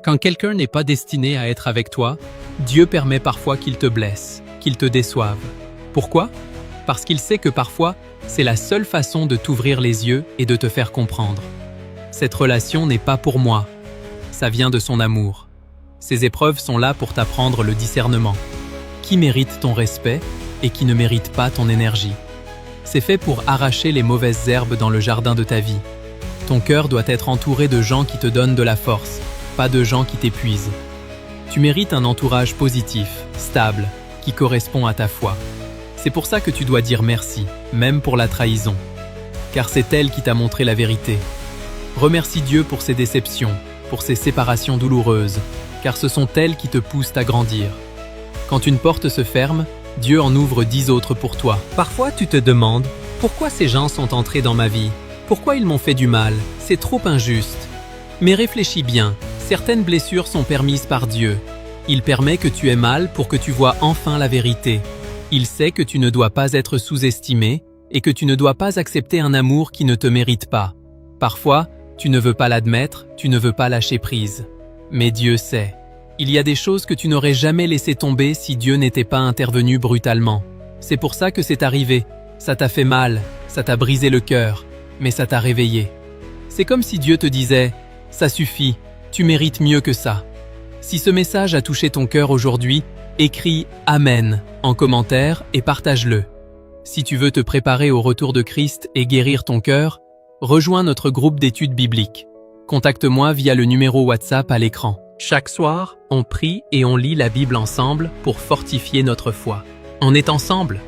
Quand quelqu'un n'est pas destiné à être avec toi, Dieu permet parfois qu'il te blesse, qu'il te déçoive. Pourquoi? Parce qu'il sait que parfois, c'est la seule façon de t'ouvrir les yeux et de te faire comprendre. Cette relation n'est pas pour moi. Ça vient de son amour. Ces épreuves sont là pour t'apprendre le discernement. Qui mérite ton respect et qui ne mérite pas ton énergie? C'est fait pour arracher les mauvaises herbes dans le jardin de ta vie. Ton cœur doit être entouré de gens qui te donnent de la force, pas de gens qui t'épuisent. Tu mérites un entourage positif, stable, qui correspond à ta foi. C'est pour ça que tu dois dire merci, même pour la trahison. Car c'est elle qui t'a montré la vérité. Remercie Dieu pour ces déceptions, pour ces séparations douloureuses, car ce sont elles qui te poussent à grandir. Quand une porte se ferme, Dieu en ouvre 10 autres pour toi. Parfois tu te demandes, pourquoi ces gens sont entrés dans ma vie? Pourquoi ils m'ont fait du mal? C'est trop injuste. Mais réfléchis bien, certaines blessures sont permises par Dieu. Il permet que tu aies mal pour que tu vois enfin la vérité. Il sait que tu ne dois pas être sous-estimé et que tu ne dois pas accepter un amour qui ne te mérite pas. Parfois, tu ne veux pas l'admettre, tu ne veux pas lâcher prise. Mais Dieu sait. Il y a des choses que tu n'aurais jamais laissé tomber si Dieu n'était pas intervenu brutalement. C'est pour ça que c'est arrivé. Ça t'a fait mal, ça t'a brisé le cœur, mais ça t'a réveillé. C'est comme si Dieu te disait « Ça suffit, tu mérites mieux que ça ». Si ce message a touché ton cœur aujourd'hui, écris « Amen » en commentaire et partage-le. Si tu veux te préparer au retour de Christ et guérir ton cœur, rejoins notre groupe d'études bibliques. Contacte-moi via le numéro WhatsApp à l'écran. Chaque soir, on prie et on lit la Bible ensemble pour fortifier notre foi. On est ensemble.